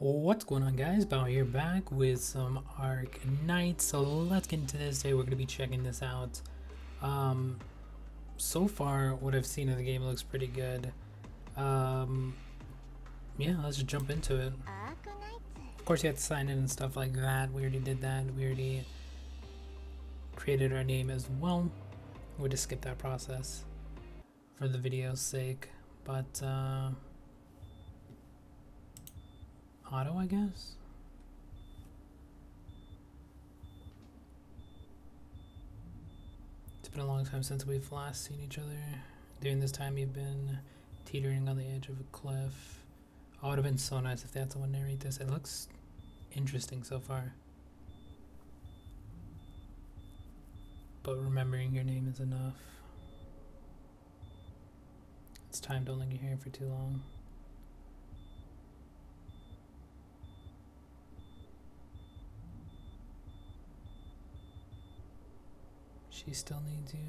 What's going on, guys? Bao here, back with some Arknights. So let's get into this. Today we're going to be checking this out. So far what I've seen of the game looks pretty good. Yeah, let's just jump into it. Of course you have to sign in and stuff like that. We already did that. We already created our name as well. We'll just skip that process for the video's sake. But auto, I guess. It's been a long time since we've last seen each other. During this time you've been teetering on the edge of a cliff. Oh, it would have been so nice if they had someone narrate this. It looks interesting so far. But remembering your name is enough. It's time, don't linger here for too long. She still needs you.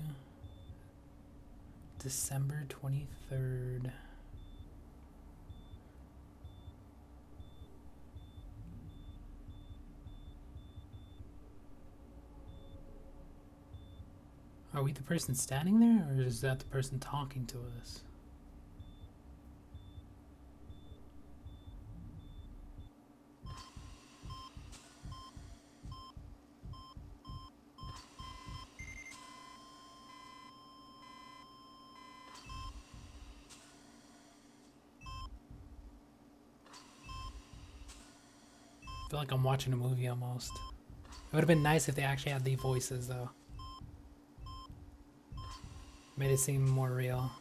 December 23rd. Are we the person standing there, or is that the person talking to us? I feel like I'm watching a movie almost. It would have been nice if they actually had the voices though. Made it seem more real.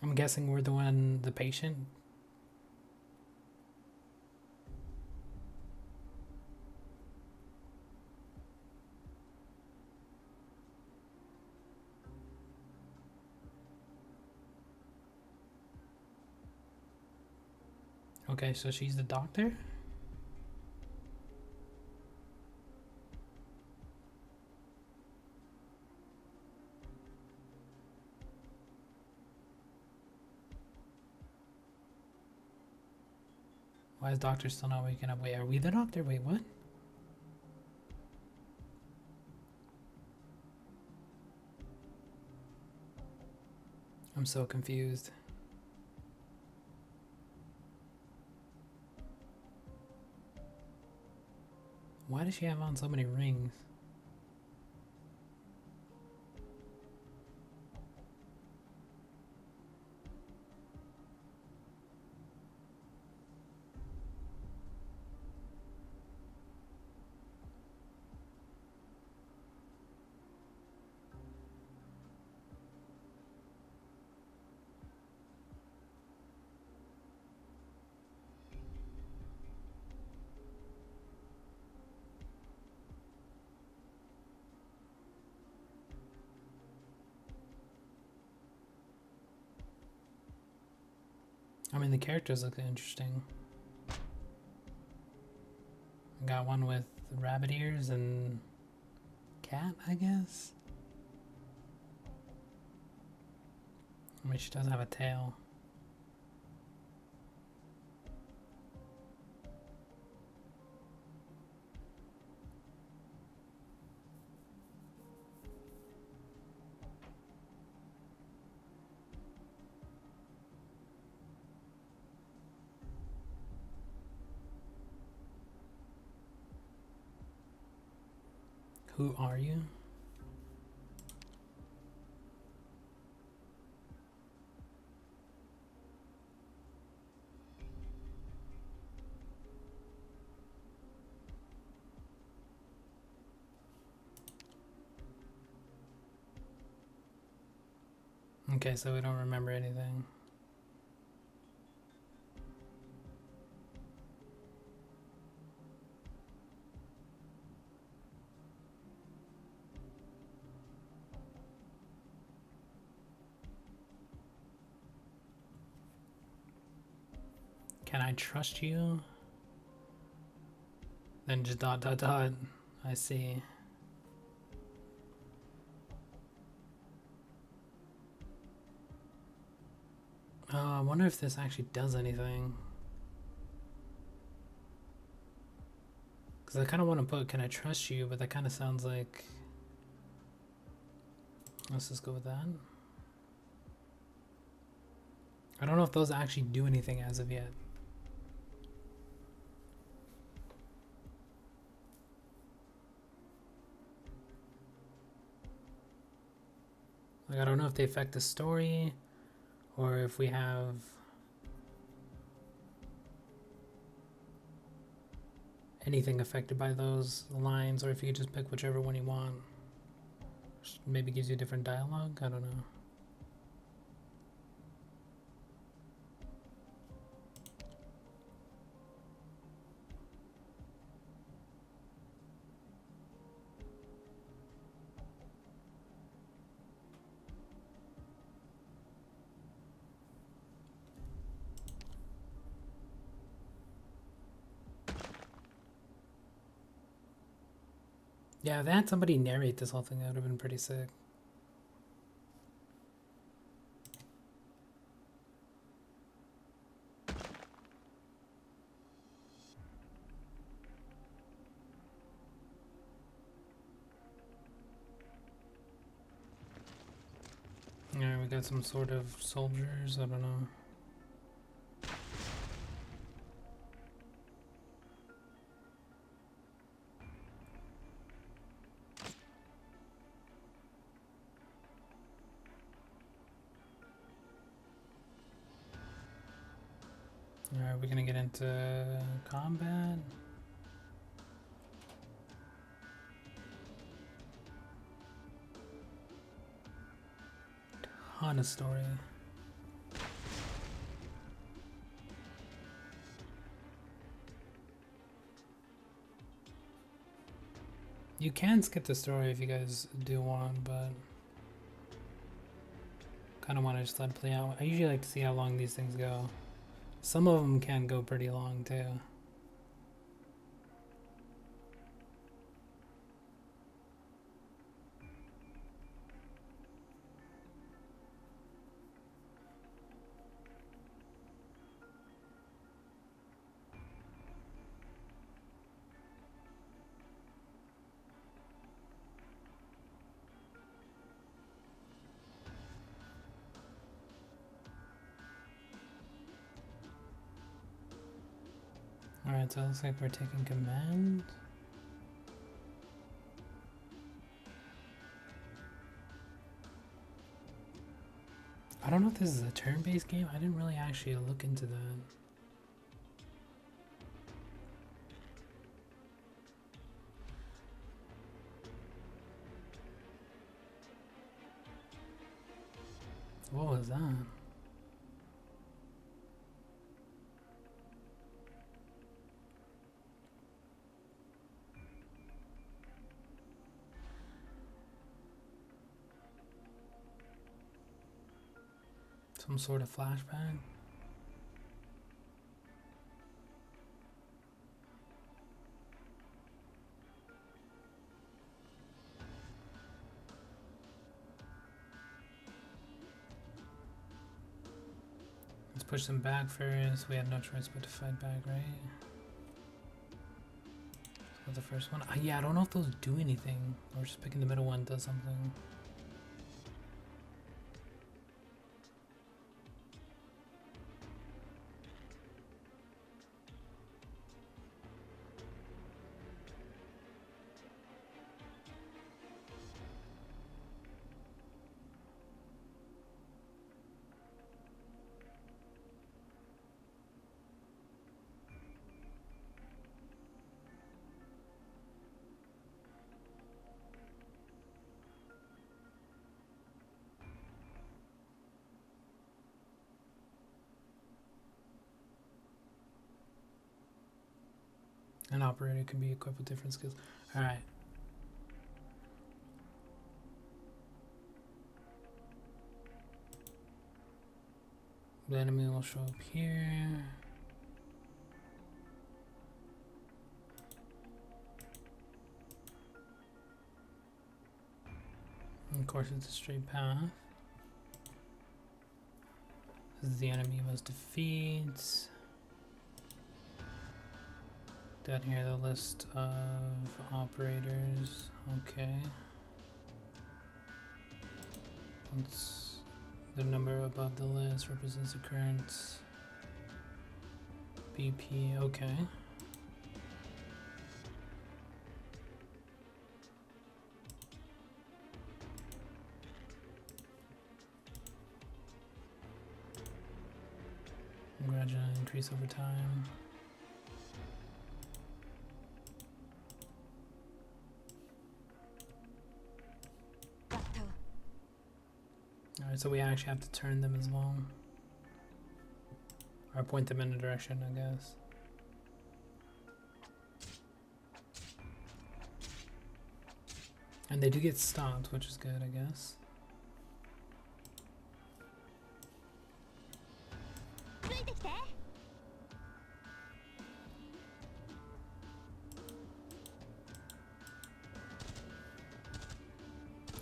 I'm guessing we're the patient. Okay, so she's the doctor? Why is doctor still not waking up? Wait, are we the doctor? Wait, what? I'm so confused. Why does she have on so many rings? I mean, the characters look interesting. I got one with rabbit ears and cat, I guess. I mean, she does have a tail. Who are you? Okay, so we don't remember anything. Can I trust you? Then just dot dot dot. I see. I wonder if this actually does anything. Because I kind of want to put, can I trust you? But that kind of sounds like... Let's just go with that. I don't know if those actually do anything as of yet. Like, I don't know if they affect the story or if we have anything affected by those lines, or if you could just pick whichever one you want. Just maybe gives you a different dialogue. I don't know. Yeah, if they had somebody narrate this whole thing, that would have been pretty sick. Yeah, we got some sort of soldiers, I don't know. Alright, we're gonna get into combat. Ton of story. You can skip the story if you guys do want, but kind of want to just let it play out. I usually like to see how long these things go. Some of them can go pretty long too. Alright, so it looks like we're taking command. I don't know if this is a turn-based game. I didn't really actually look into that. What was that? Some sort of flashback? Let's push them back first. We had no choice but to fight back, right? So the first one. Yeah, I don't know if those do anything. Or just picking the middle one does something. An operator can be equipped with different skills. Alright. The enemy will show up here. Of course, it's a straight path. This is the enemy you must defeat. Down here, the list of operators. Okay. Once the number above the list represents the current BP. Okay. Gradually increase over time. Alright, so we actually have to turn them as well. Or point them in a direction, I guess. And they do get stopped, which is good, I guess.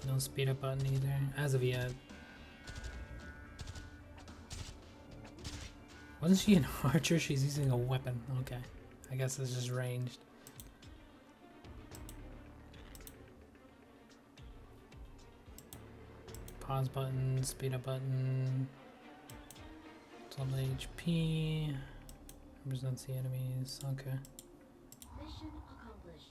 No speed up button either, as of yet. Wasn't she an archer? She's using a weapon. Okay. I guess it's just ranged. Pause button, speed up button. Total HP. Represents the enemies. Okay. Mission accomplished.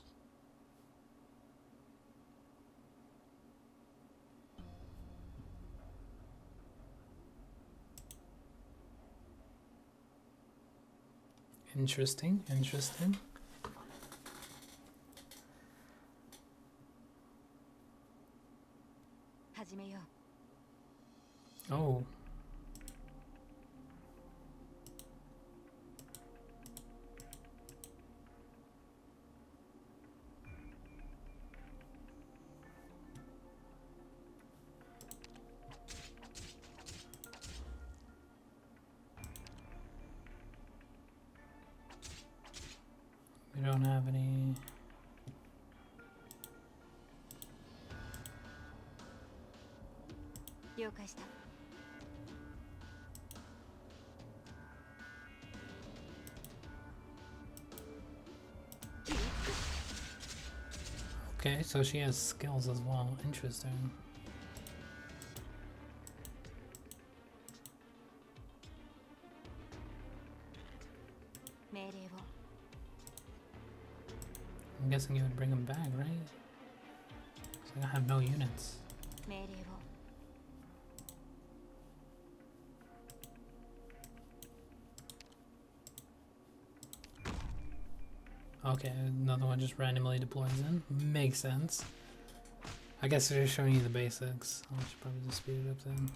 Interesting, interesting. Oh. We don't have any. Okay, so she has skills as well. Interesting. I'm guessing you would bring them back, right? So I have no units. Okay, another one just randomly deploys in. Makes sense. I guess they're just showing you the basics. I should probably just speed it up then.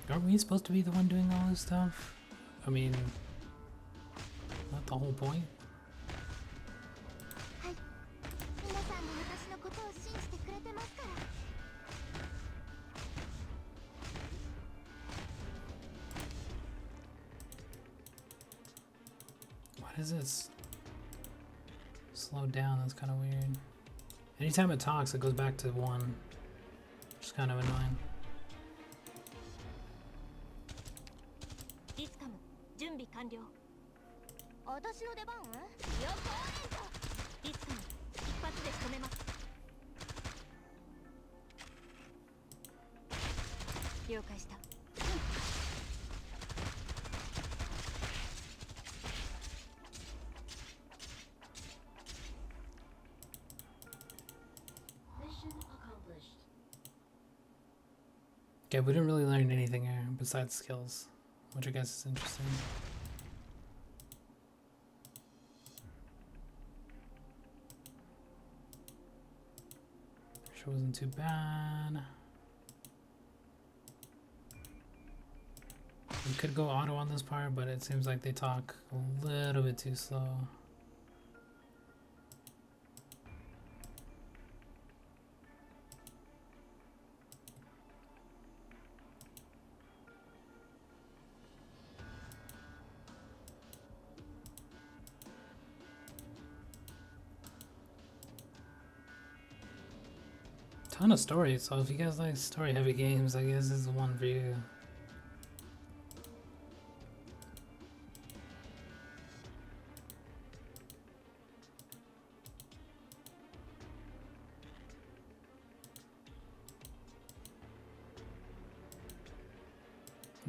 Aren't we supposed to be the one doing all this stuff? I mean, not the whole point. What is this? Slow down, that's kind of weird. Anytime it talks, it goes back to 1, which is kind of annoying. Okay, we didn't really learn anything here besides skills, which I guess is interesting. Sure wasn't too bad. We could go auto on this part, but it seems like they talk a little bit too slow. Ton of story, so if you guys like story heavy games, I guess this is the one for you.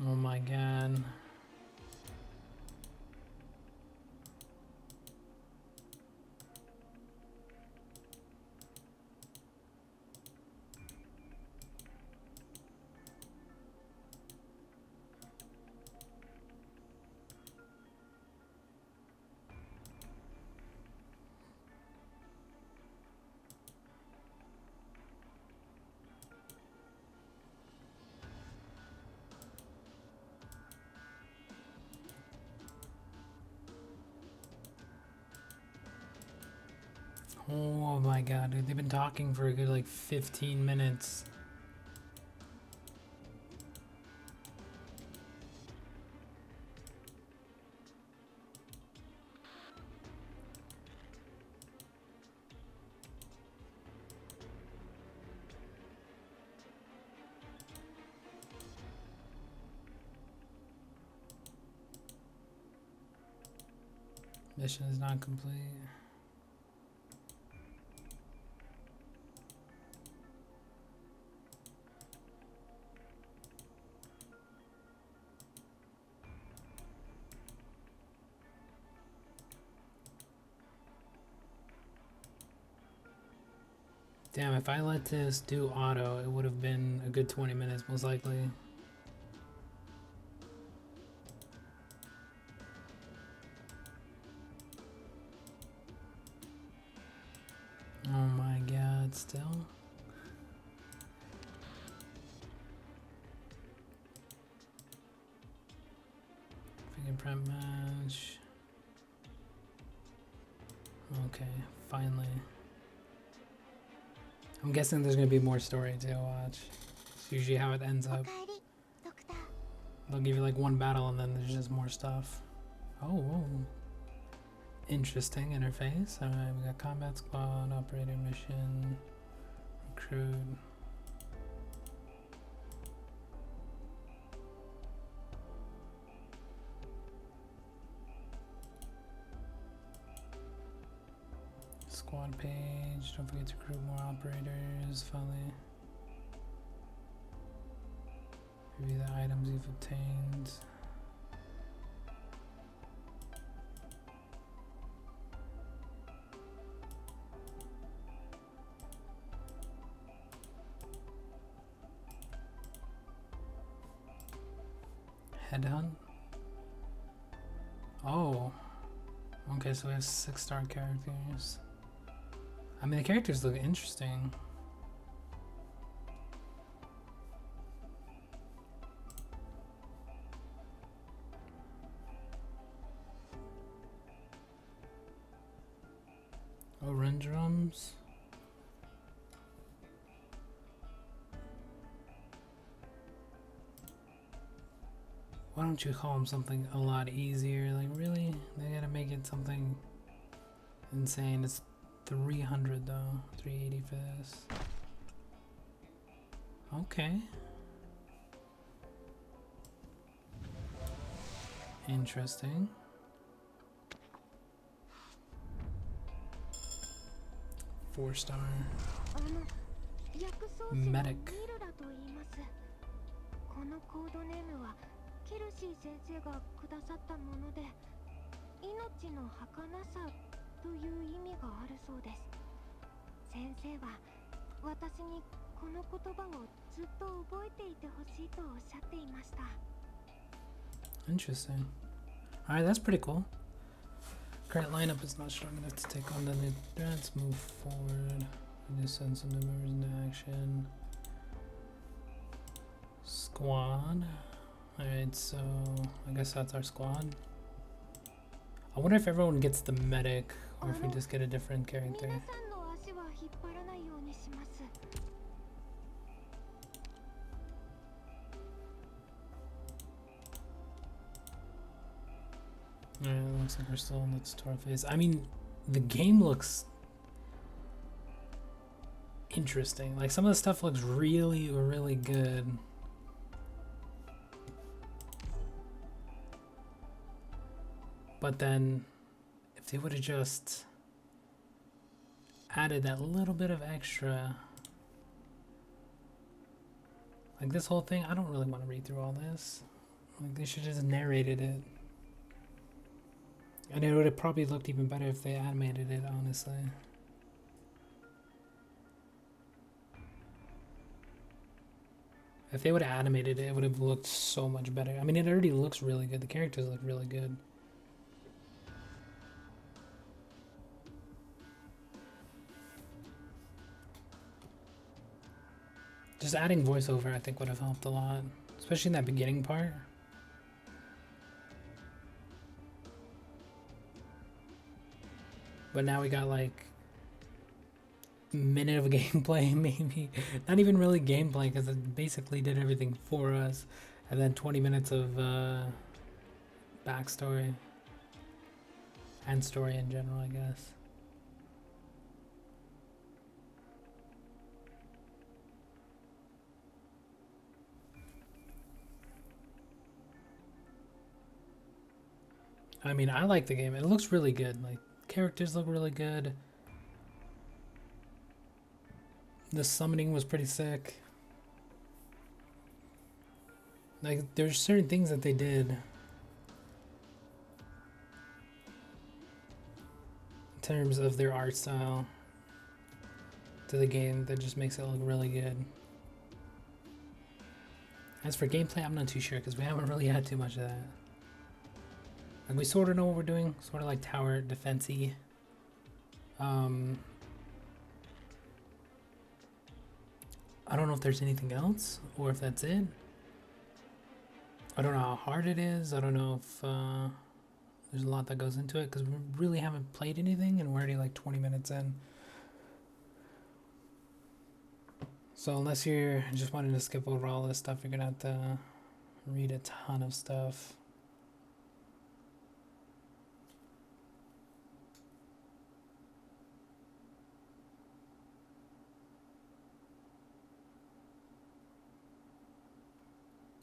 Oh my god. Oh my god, dude, they've been talking for a good like 15 minutes. Mission is not complete. Damn, if I let this do auto, it would have been a good 20 minutes most likely. Oh my god, still? Fingerprint match. Okay, finally. I'm guessing there's gonna be more story to watch. It's usually how it ends up. They'll give you like one battle and then there's just more stuff. Oh, whoa. Interesting interface. Alright, we got combat squad, operator mission, recruit. Squad page. Don't forget to recruit more operators. Finally. Review the items you've obtained. Headhunt? Oh. Okay, so we have 6-star characters. I mean, the characters look interesting. Oh, run drums. Why don't you call them something a lot easier? Like, really? They gotta make it something insane. It's 300 though. 380 for this. Okay. Interesting. Four-star. Medic. このコードネームはケルシー先生がくださったもので、命の儚さという意味があるそうです。先生は私にこの言葉をずっと覚えていてほしいとおっしゃっていました。Interesting. Alright, that's pretty cool. Current lineup is not strong enough to take on the new threats. Move forward. We just send some new members into action. Squad. Alright, so I guess that's our squad. I wonder if everyone gets the medic or if we just get a different character. Alright, it looks like we're still in the tutorial phase. I mean, the game looks interesting. Like some of the stuff looks really, really good. But then if they would have just added that little bit of extra, like this whole thing, I don't really want to read through all this. Like they should have just narrated it. And it would have probably looked even better if they animated it, honestly. If they would have animated it, it would have looked so much better. I mean, it already looks really good. The characters look really good. Just adding voiceover, I think, would have helped a lot. Especially in that beginning part. But now we got like a minute of gameplay, maybe. Not even really gameplay, because it basically did everything for us. And then 20 minutes of backstory. And story in general, I guess. I mean, I like the game. It looks really good. Like, characters look really good. The summoning was pretty sick. Like, there's certain things that they did in terms of their art style to the game that just makes it look really good. As for gameplay, I'm not too sure because we haven't really had too much of that. Like, we sort of know what we're doing, sort of like tower defense-y. I don't know if there's anything else or if that's it. I don't know how hard it is. I don't know if there's a lot that goes into it because we really haven't played anything and we're already like 20 minutes in. So unless you're just wanting to skip over all this stuff, you're gonna have to read a ton of stuff.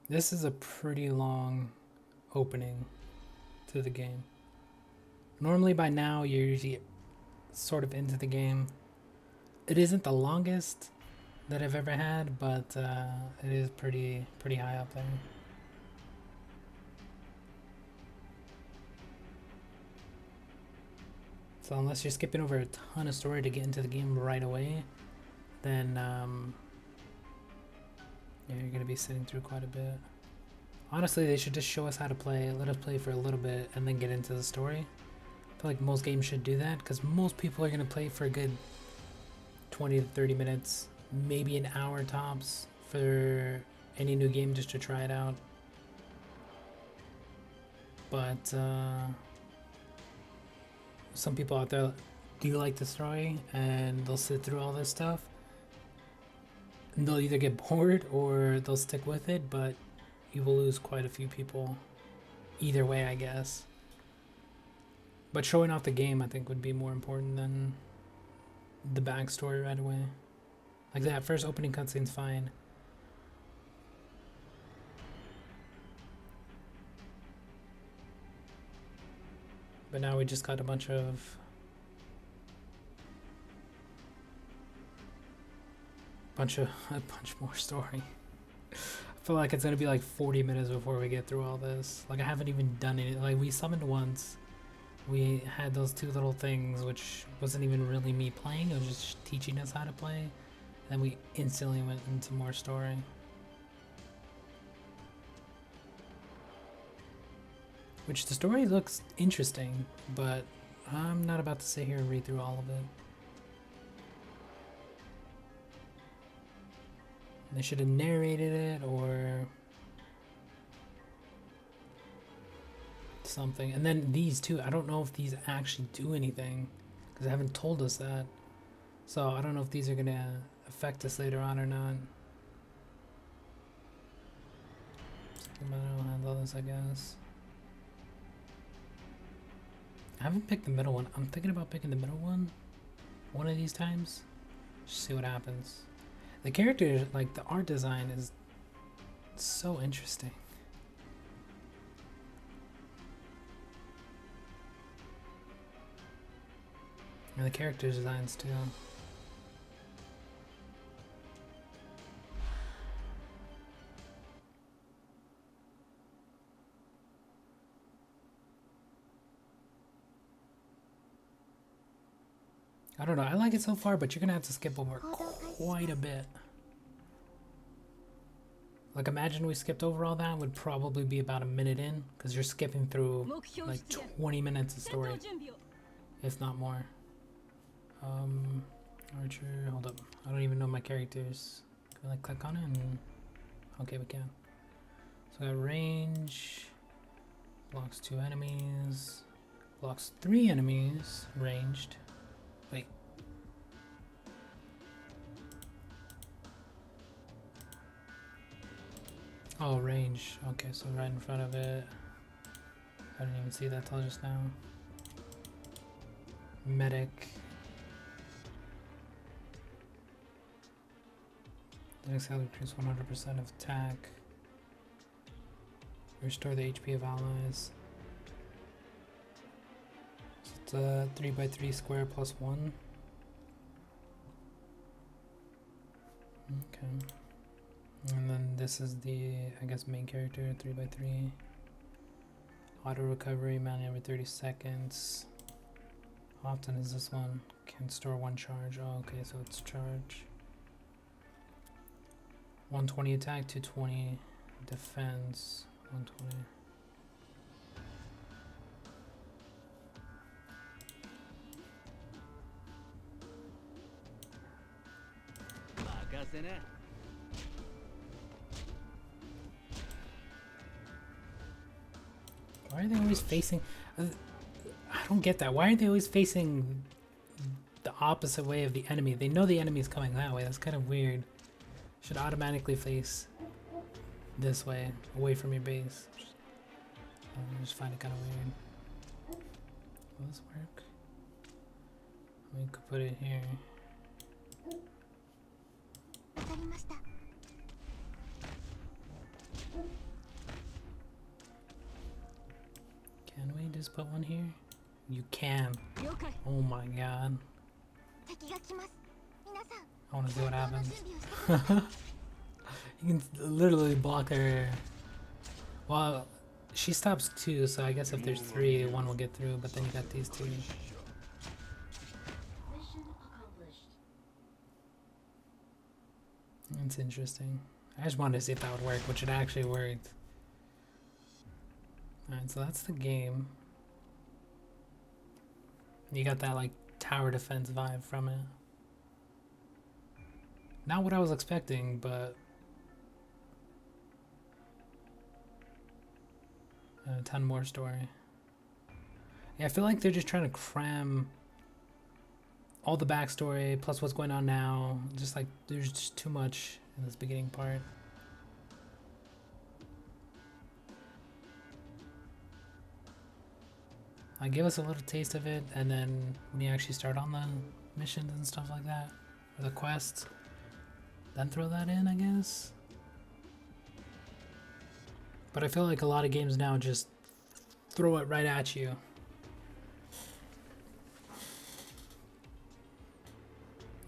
This is a pretty long opening to the game. Normally by now you're usually sort of into the game. It isn't the longest that I've ever had, but it is pretty high up there. So unless you're skipping over a ton of story to get into the game right away, then yeah, you're gonna be sitting through quite a bit. Honestly, they should just show us how to play, let us play for a little bit, and then get into the story. I feel like most games should do that, because most people are gonna play for a good 20 to 30 minutes, maybe an hour tops for any new game just to try it out. But some people out there do like the story, and they'll sit through all this stuff. And they'll either get bored or they'll stick with it, but you will lose quite a few people either way, I guess. But showing off the game, I think, would be more important than the backstory right away. Like that first opening cutscene's fine. But now we just got a bunch more story. I feel like it's gonna be like 40 minutes before we get through all this. Like I haven't even done it. Like we summoned once. We had those two little things, which wasn't even really me playing. It was just teaching us how to play. And then we instantly went into more story. Which the story looks interesting, but I'm not about to sit here and read through all of it. They should have narrated it or something. And then these two, I don't know if these actually do anything because they haven't told us that. So I don't know if these are going to affect us later on or not. I'll handle this, I guess. I haven't picked the middle one. I'm thinking about picking the middle one of these times. Just see what happens. The character, like the art design is so interesting. And the character designs too. I don't know, I like it so far, but you're gonna have to skip over quite a bit. Like imagine we skipped over all that, would probably be about a minute in, because you're skipping through like 20 minutes of story, if not more. Archer, hold up. I don't even know my characters. Can I like click on it and okay we can. So I got range, blocks 2 enemies, blocks 3 enemies, ranged. Wait. Oh, range. Okay, so right in front of it. I didn't even see that till just now. Medic. The next health increase 100% of attack. Restore the HP of allies. So it's a 3x3 square plus 1. Okay. And then this is the, I guess, main character, 3x3. Auto recovery, mana every 30 seconds. How often is this one? Can store 1 charge. Oh, okay, so it's charge. 120 attack, 220 defense, 120. Why are they always facing? I don't get that. Why are they always facing the opposite way of the enemy? They know the enemy is coming that way. That's kind of weird. Should automatically face this way, away from your base. I just find it kind of weird. Will this work? We could put it here. Can we just put one here? You can. Oh my god. I want to see what happens. You can literally block her. Well, she stops 2, so I guess if there's 3, 1 will get through, but then you got these 2. Mission accomplished. That's interesting. I just wanted to see if that would work, which it actually worked. Alright, so that's the game. You got that like tower defense vibe from it. Not what I was expecting, but 10 more story. Yeah, I feel like they're just trying to cram all the backstory plus what's going on now. Just like there's just too much in this beginning part. Give us a little taste of it, and then when you actually start on the missions and stuff like that, or the quests, then throw that in, I guess. But I feel like a lot of games now just throw it right at you.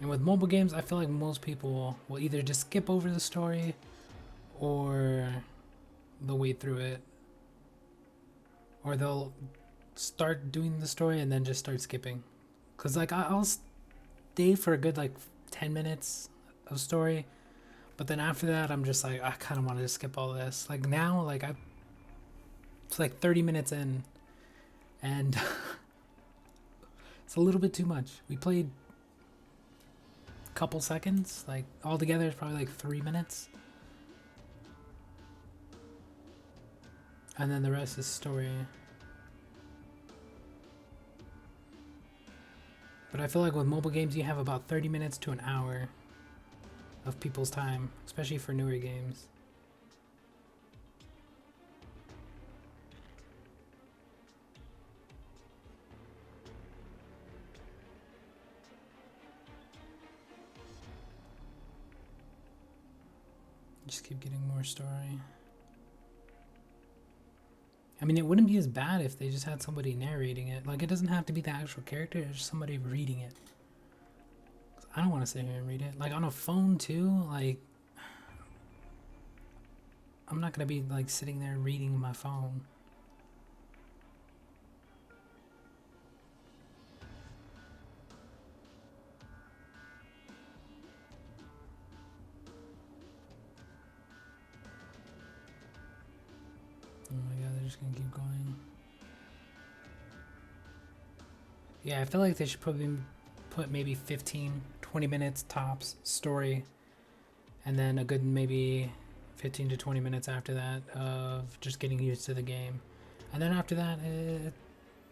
And with mobile games, I feel like most people will either just skip over the story or they'll wade through it. Or they'll start doing the story and then just start skipping. Because like I'll stay for a good like 10 minutes of story, but then after that I'm just like I kind of want to just skip all this. Like now, like it's like 30 minutes in and it's a little bit too much. We played a couple seconds, like altogether it's probably like 3 minutes, and then the rest is story. But I feel like with mobile games, you have about 30 minutes to an hour of people's time, especially for newer games. Just keep getting more story. I mean, it wouldn't be as bad if they just had somebody narrating it. Like, it doesn't have to be the actual character, it's just somebody reading it. I don't want to sit here and read it. Like, on a phone, too, like, I'm not going to be, like, sitting there reading my phone. Oh my god, they're just gonna keep going. Yeah, I feel like they should probably put maybe 15, 20 minutes tops story, and then a good maybe 15 to 20 minutes after that of just getting used to the game. And then after that,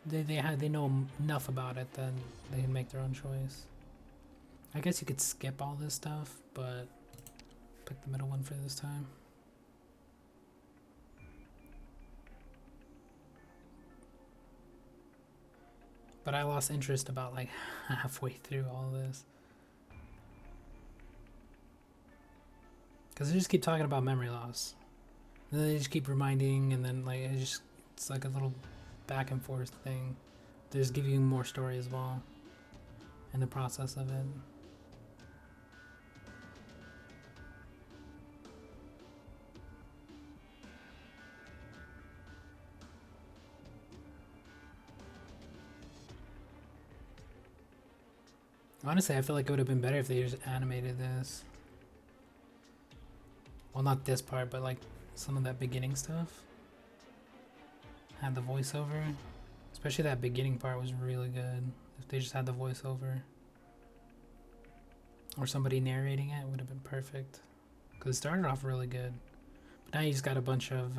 they know enough about it, then they can make their own choice. I guess you could skip all this stuff, but pick the middle one for this time. But I lost interest about like halfway through all this. Because they just keep talking about memory loss. And then they just keep reminding, and then like it's like a little back and forth thing. They just give you more story as well in the process of it. Honestly, I feel like it would have been better if they just animated this. Well, not this part, but like some of that beginning stuff. Had the voiceover. Especially that beginning part was really good. If they just had the voiceover. Or somebody narrating it, would have been perfect. Because it started off really good. But now you just got a bunch of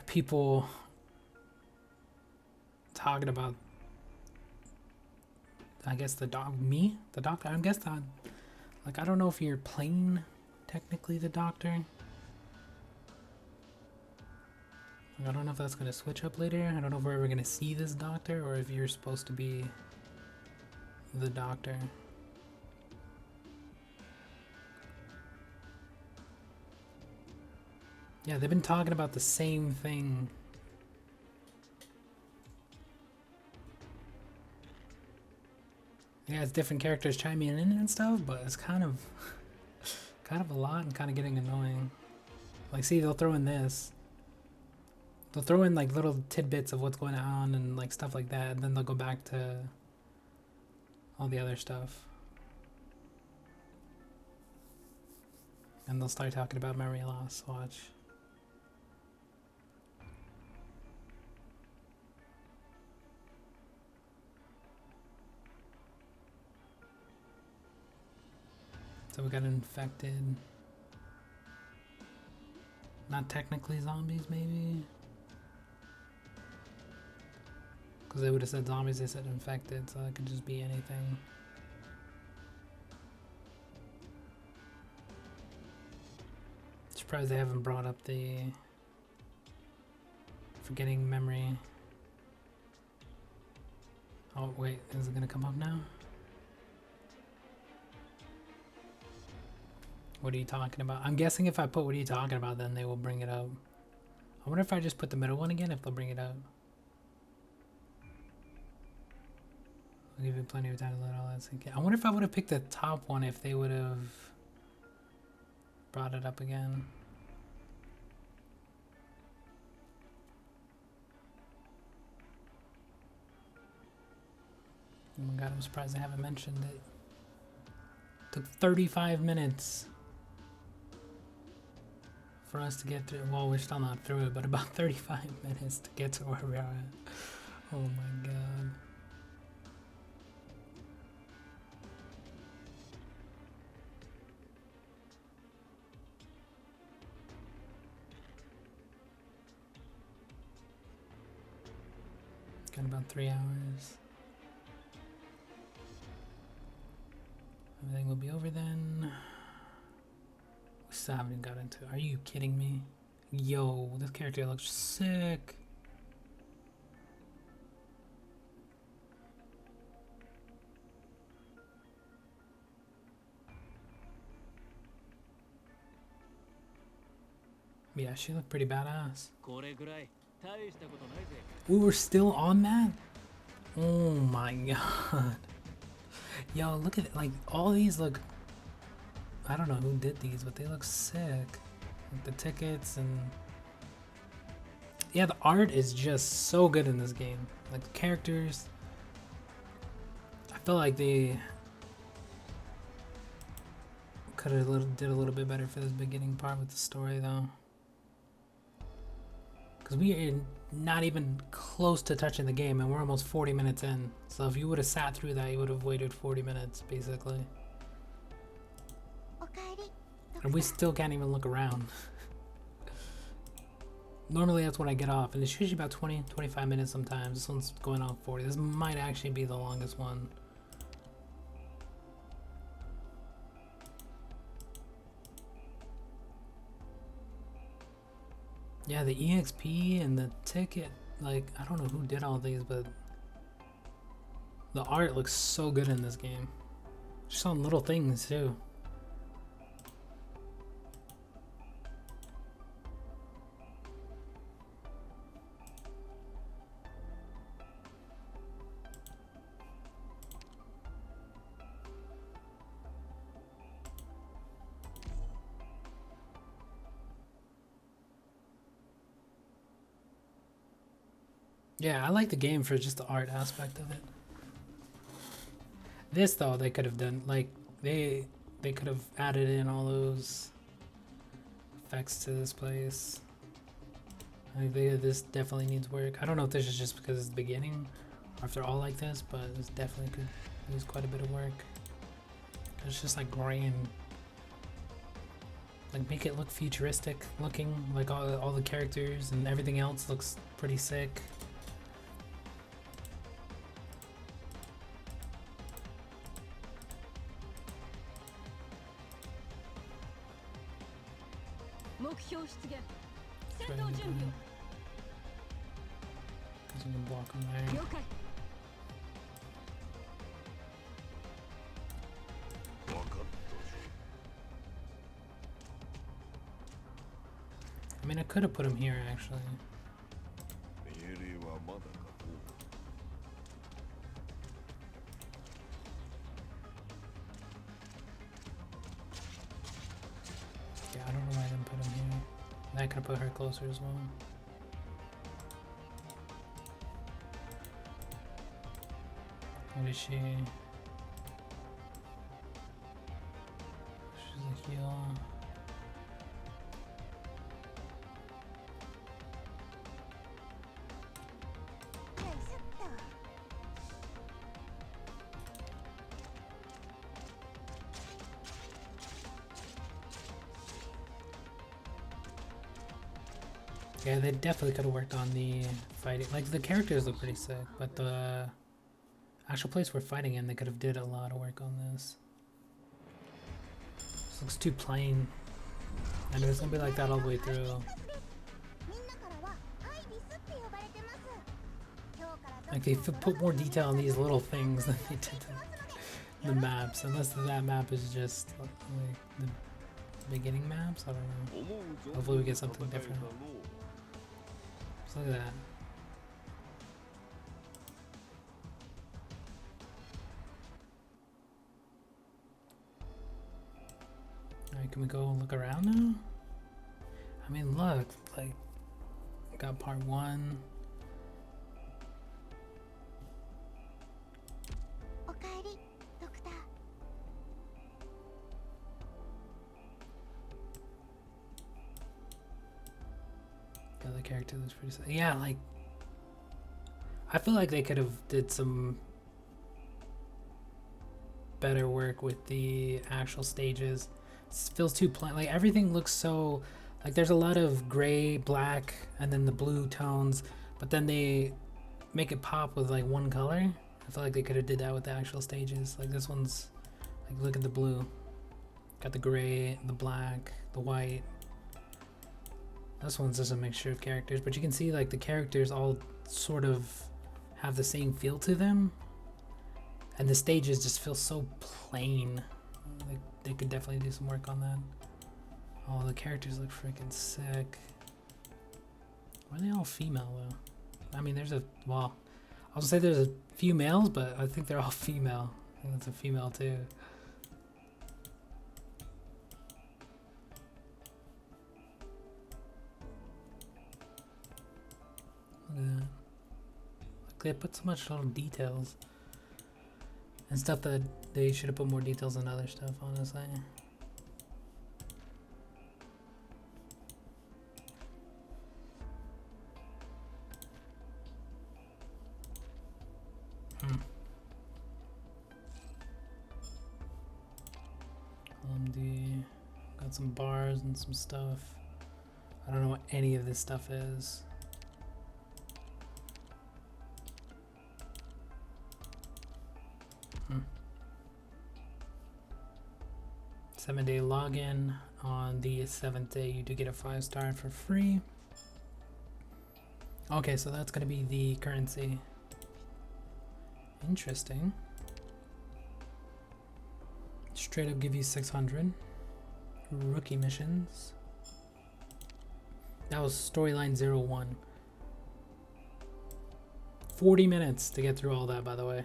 people talking about, I guess, the doctor. I guess that, like, I don't know if you're playing technically the doctor. Like, I don't know if that's gonna switch up later. I don't know if we're ever gonna see this doctor or if you're supposed to be the doctor. Yeah, they've been talking about the same thing. Yeah, it's different characters chiming in and stuff, but it's kind of a lot and kind of getting annoying. Like, see, they'll throw in this. They'll throw in like little tidbits of what's going on and like stuff like that, and then they'll go back to all the other stuff. And they'll start talking about memory loss. Watch. So we got infected. Not technically zombies, maybe? Because they would have said zombies, they said infected, so it could just be anything. Surprised they haven't brought up the forgetting memory. Oh wait, is it gonna come up now? What are you talking about? I'm guessing if I put what are you talking about, then they will bring it up. I wonder if I just put the middle one again, if they'll bring it up. I'll give you plenty of time to let all that sink in. I wonder if I would have picked the top one if they would have brought it up again. Oh my god, I'm surprised I haven't mentioned it. Took 35 minutes for us to get through. Well, we're still not through it, but about 35 minutes to get to where we are at. Oh my god. Got about 3 hours. Everything will be over then. We still haven't got into it. Are you kidding me? Yo, this character looks sick. Yeah, she looked pretty badass. We were still on that? Oh my god. Yo, look at it. Like, all these look... I don't know who did these, but they look sick. Like the tickets and... Yeah, the art is just so good in this game. Like, the characters... I feel like they... could have did a little bit better for this beginning part with the story, though. Because we are not even close to touching the game, and we're almost 40 minutes in. So if you would have sat through that, you would have waited 40 minutes, basically. And we still can't even look around. Normally that's when I get off, and it's usually about 20-25 minutes sometimes. This one's going on 40. This might actually be the longest one. Yeah, the EXP and the ticket, like, I don't know who did all these, but the art looks so good in this game. Just on little things, too. Yeah, I like the game for just the art aspect of it. This though, they could have done, like, they could have added in all those effects to this place. I think this definitely needs work. I don't know if this is just because it's the beginning, or if they're all like this, but this definitely could use quite a bit of work. It's just like gray and like make it look futuristic looking, like all the characters and everything else looks pretty sick. Because you can block them there. I mean, I could have put him here actually. Yeah, I don't know why I didn't put him here. I could have put her closer as well. What is she? She's a heel. Yeah, they definitely could have worked on the fighting. Like, the characters look pretty sick, but the actual place we're fighting in, they could have did a lot of work on this. This looks too plain. And it's gonna be like that all the way through. Like, they put more detail on these little things than they did the maps. Unless that map is just like the beginning maps, I don't know. Hopefully we get something different. Look at that. Alright, can we go look around now? I mean, look, like, got part 1. The other character looks pretty sick. Yeah, like, I feel like they could have did some better work with the actual stages. It feels too plain. Like, everything looks so, like, there's a lot of gray, black, and then the blue tones, but then they make it pop with like one color. I feel like they could have did that with the actual stages. Like, this one's, like, look at the blue. Got the gray, the black, the white. This one's just a mixture of characters, but you can see like the characters all sort of have the same feel to them, and the stages just feel so plain. Like, they could definitely do some work on that. Oh, the characters look freaking sick. Why are they all female though? I mean, there's a, well, I was gonna say there's a few males, but I think they're all female. I think that's a female too. Look at that. Like they put so much little details. And stuff that they should have put more details on other stuff, honestly. Got some bars and some stuff. I don't know what any of this stuff is. Hmm. 7-day login. On the 7th day, you do get a 5-star for free. Okay, so that's gonna be the currency. Interesting. Straight up give you 600. Rookie missions. That was storyline 01. 40 minutes to get through all that, by the way.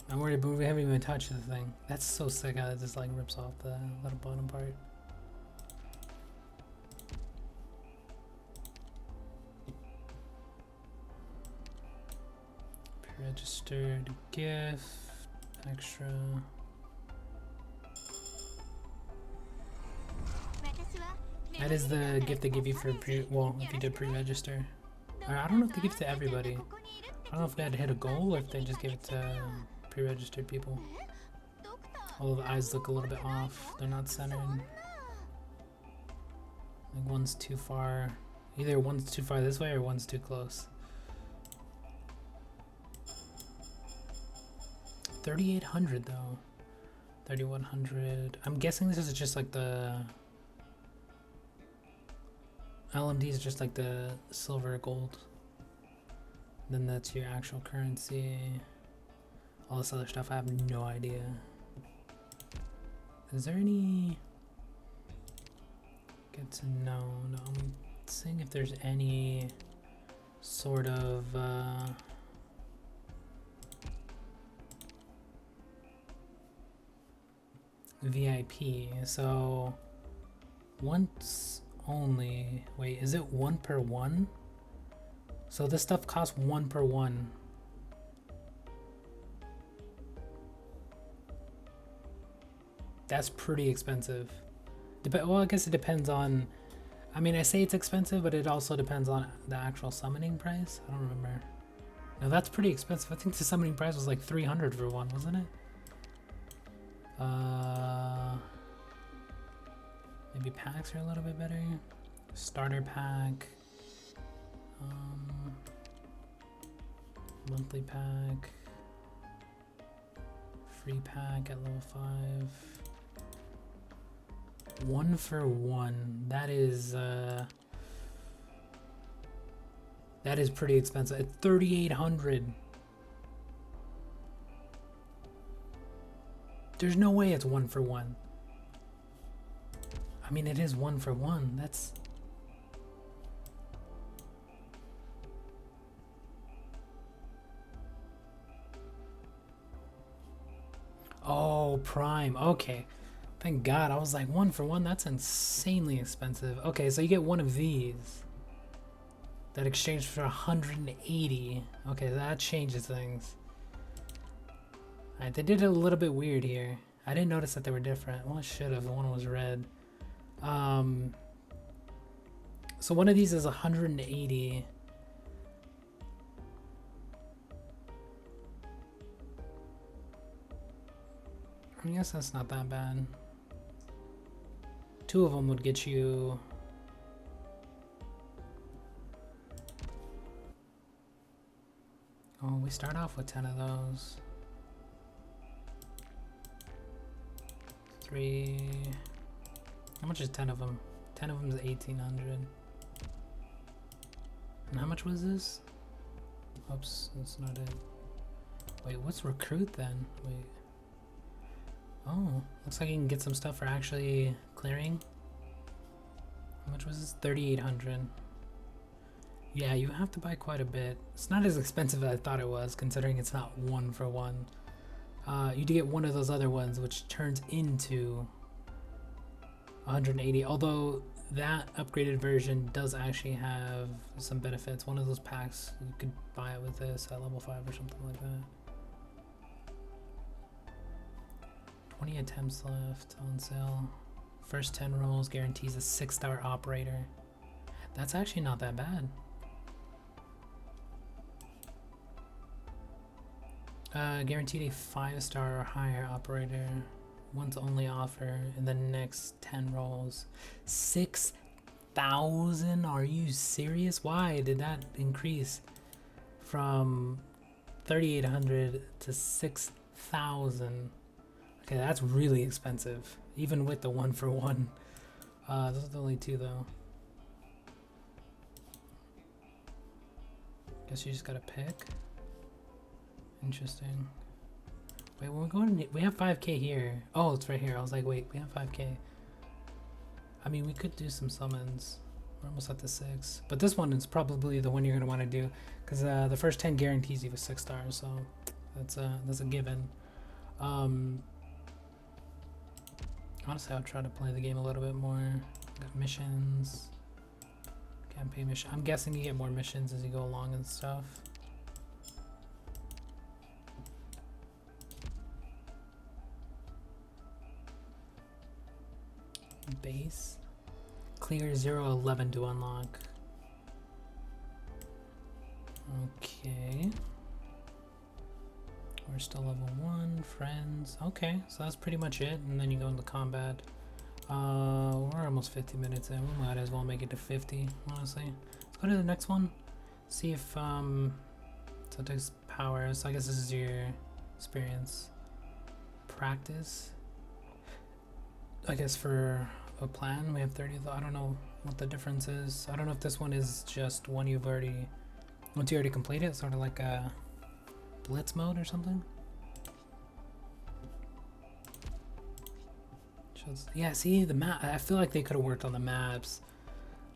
I'm worried, but we haven't even touched the thing. That's so sick how it just like rips off the little bottom part. Registered gift, extra. That is the gift they give you for well, if you did pre-register. I don't know if they give it to everybody. I don't know if they had to hit a goal or if they just give it to pre-registered people. Although the eyes look a little bit off. They're not centered. Like one's too far. Either one's too far this way or one's too close. 3,800 though. 3,100. I'm guessing this is just like the LMD is just like the silver gold. Then that's your actual currency. All this other stuff I have no idea. Is there any get to know? No, I'm seeing if there's any sort of VIP. So once only. Wait, is it 1 per 1? So this stuff costs 1 per 1. That's pretty expensive. Well, I guess it depends on. I mean, I say it's expensive, but it also depends on the actual summoning price. I don't remember. No, that's pretty expensive. I think the summoning price was like 300 for one, wasn't it? Maybe packs are a little bit better. Starter pack. Monthly pack. Free pack at level 5. 1 for 1. That is pretty expensive. It's 3,800. There's no way it's 1 for 1. I mean, it is 1 for 1. That's. Oh, Prime. Okay. Thank God. I was like, 1 for 1? That's insanely expensive. Okay, so you get one of these. That exchanged for 180. Okay, that changes things. Alright, they did it a little bit weird here. I didn't notice that they were different. Well, I should have. The one was red. So one of these is 180. I guess that's not that bad. 2 of them would get you. Oh, we start off with 10 of those. 3. How much is 10 of them? 10 of them is 1,800. And how much was this? Oops, that's not it. Wait, what's recruit then? Wait. Oh, looks like you can get some stuff for actually clearing. How much was this? 3,800. Yeah, you have to buy quite a bit. It's not as expensive as I thought it was, considering it's not 1 for 1. You do get one of those other ones, which turns into 180. Although that upgraded version does actually have some benefits. One of those packs, you could buy it with this at level 5 or something like that. 20 attempts left on sale. First 10 rolls guarantees a 6-star operator. That's actually not that bad. Guaranteed a 5-star or higher operator. Once only offer in the next 10 rolls. 6,000? Are you serious? Why did that increase from 3,800 to 6,000? Okay, that's really expensive. Even with the 1 for 1. Those are the only 2 though. Guess you just gotta pick. Interesting. Wait, when we're going, we have 5k here. Oh, it's right here. I was like, wait, we have 5k. I mean, we could do some summons. We're almost at the 6. But this one is probably the one you're gonna want to do, because the first 10 guarantees you with 6 stars. So that's a given. Honestly, I'll try to play the game a little bit more. Got missions, campaign mission. I'm guessing you get more missions as you go along and stuff. Base. Clear 011 to unlock. Okay. We're still level 1. Friends. Okay, so that's pretty much it. And then you go into combat. We're almost 50 minutes in. We might as well make it to 50, honestly. Let's go to the next one. See if, so it takes power. So I guess this is your experience. Practice. I guess for a plan we have 30. I don't know what the difference is. I don't know if this one is just one you've already, once you already complete it, sort of like a blitz mode or something. Yeah, see the map. I feel like they could have worked on the maps.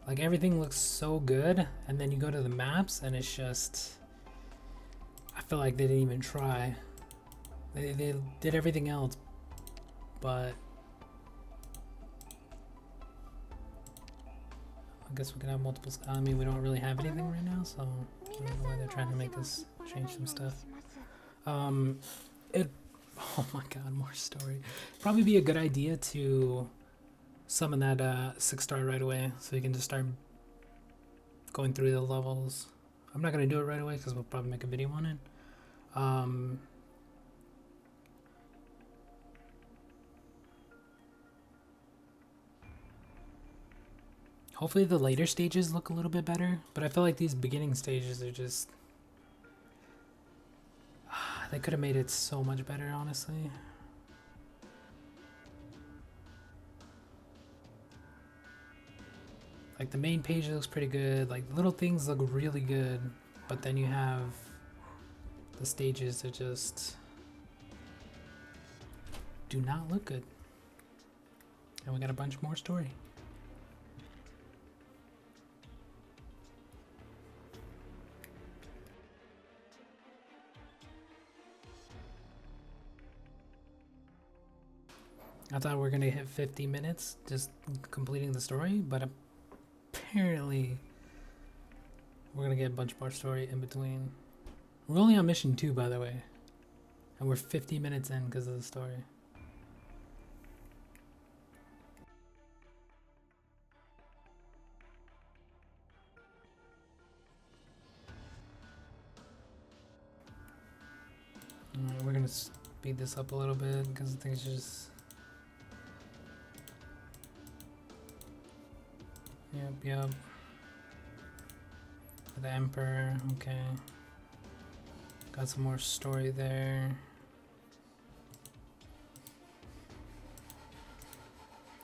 Like everything looks so good, and then you go to the maps and it's just, I feel like they didn't even try. They did everything else, but I guess we can have multiple. I mean, we don't really have anything right now, so I don't know why they're trying to make us change some stuff. Oh my god, more story. Probably be a good idea to summon that 6-star right away, so you can just start going through the levels. I'm not gonna do it right away because we'll probably make a video on it. Hopefully the later stages look a little bit better, but I feel like these beginning stages are just, they could have made it so much better, honestly. Like the main page looks pretty good, like little things look really good, but then you have the stages that just do not look good. And we got a bunch more story. I thought we were gonna hit 50 minutes just completing the story, but apparently we're gonna get a bunch more story in between. We're only on mission 2, by the way, and we're 50 minutes in because of the story. Alright, we're gonna speed this up a little bit because I think it's just. Yep. The Emperor, okay. Got some more story there.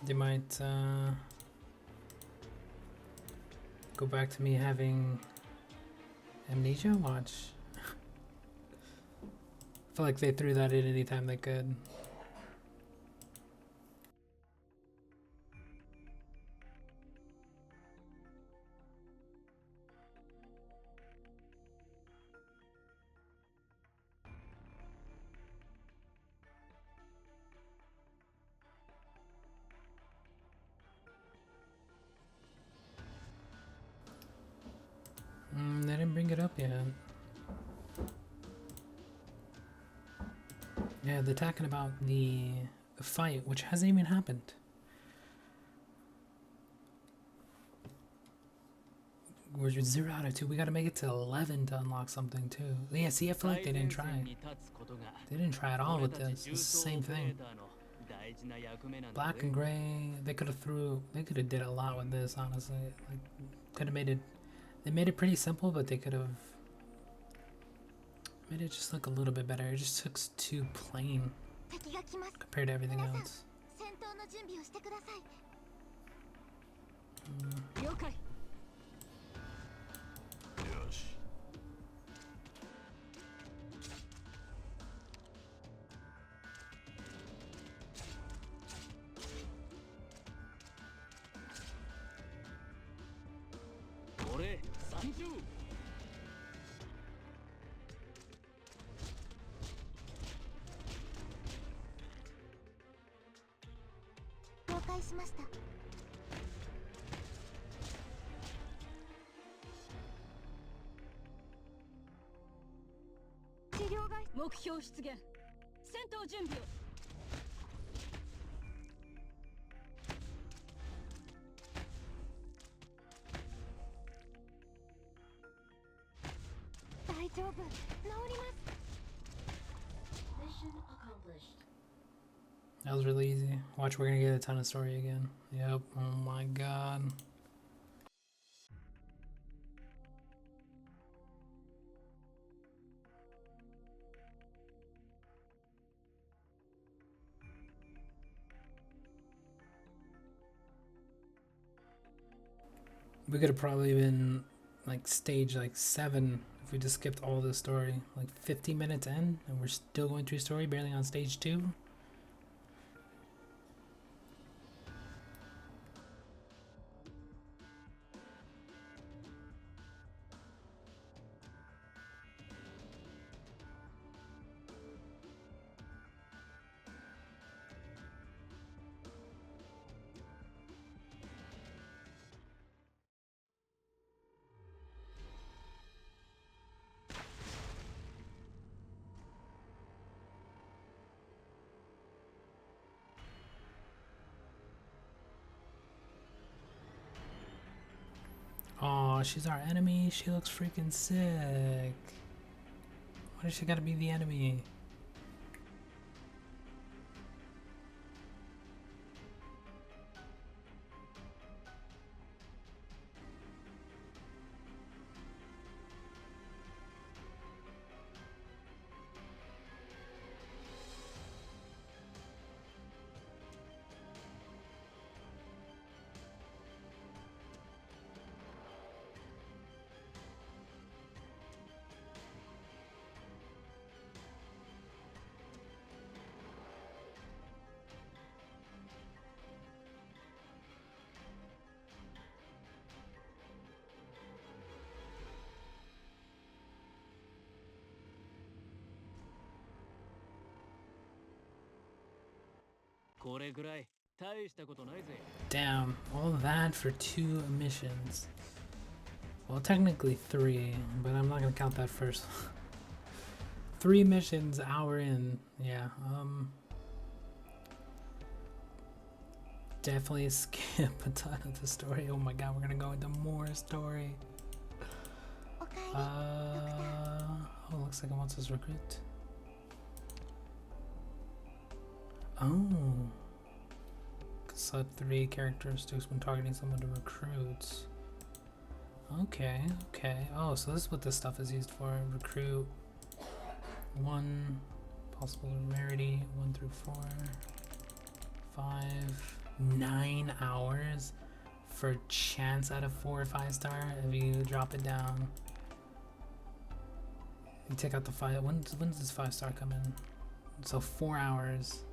They might go back to me having amnesia. Watch. I feel like they threw that in anytime they could. get up yet. Yeah, they're talking about the fight, which hasn't even happened. We're 0 out of 2. We gotta make it to 11 to unlock something too. Yeah, see, I feel like they didn't try. They didn't try at all with this. It's the same thing. Black and gray. They could have did a lot with this. Honestly, like could have made it. They made it pretty simple, but they could have made it just look a little bit better. It just looks too plain compared to everything else. Mission accomplished. That was really easy. Watch, we're gonna get a ton of story again. Yep. Oh my god. We could have probably been like stage like 7 if we just skipped all the story. Like 50 minutes in and we're still going through story, barely on stage 2. Oh, she's our enemy. She looks freaking sick. Why does she gotta be the enemy? Damn, all that for 2 missions. Well, technically 3, but I'm not gonna count that first. 3 missions, hour in. Yeah, definitely skip a ton of the story. Oh my god, we're gonna go into more story. Oh, looks like it wants us recruit. Oh. Select 3 characteristics when targeting someone to recruit. Okay, okay. Oh, so this is what this stuff is used for. Recruit 1, possible rarity 1 through 4, 5, 9 hours for chance out of 4 or 5 star. If you drop it down, you take out the 5. When does this 5 star come in? So 4 hours.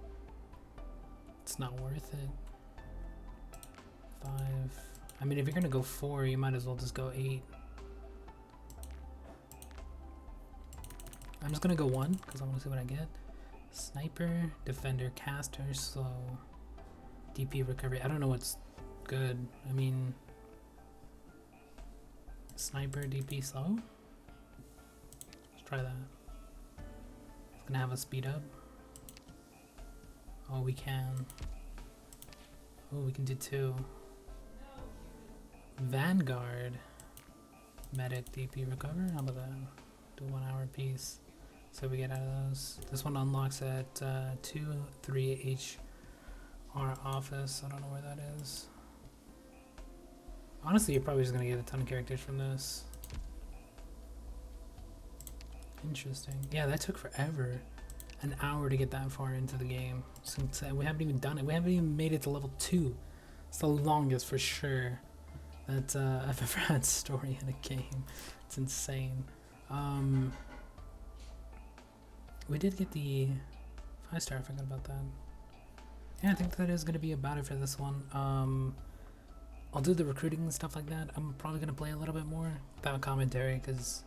It's not worth it. 5. I mean, if you're gonna go 4, you might as well just go 8. I'm just gonna go 1 because I want to see what I get. Sniper, defender, caster, slow, DP recovery. I don't know what's good. I mean, sniper, DP, slow. try that. It's gonna have a speed up. Oh, we can. Oh, we can do 2. Vanguard. Medic, DP, recover. How about that? Do 1 hour piece. So we get out of those. This one unlocks at 2-3 HR office. I don't know where that is. Honestly, you're probably just gonna get a ton of characters from this. Interesting. Yeah, that took forever. An hour to get that far into the game. Since we haven't even done it. We haven't even made it to level 2. It's the longest for sure that I've ever had story in a game. It's insane. We did get the 5-star. I forgot about that. Yeah, I think that is going to be about it for this one. I'll do the recruiting and stuff like that. I'm probably going to play a little bit more without commentary because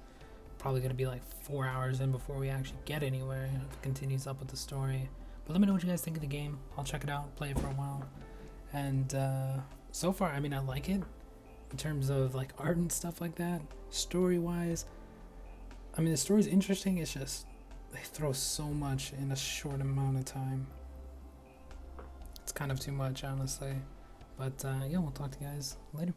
probably going to be like 4 hours in before we actually get anywhere if it continues up with the story. But let me know what you guys think of the game. I'll check it out, play it for a while. And so far, I mean, I like it in terms of like art and stuff like that. Story-wise, I mean, the story's interesting. It's just they throw so much in a short amount of time. It's kind of too much, honestly. But yeah, we'll talk to you guys later.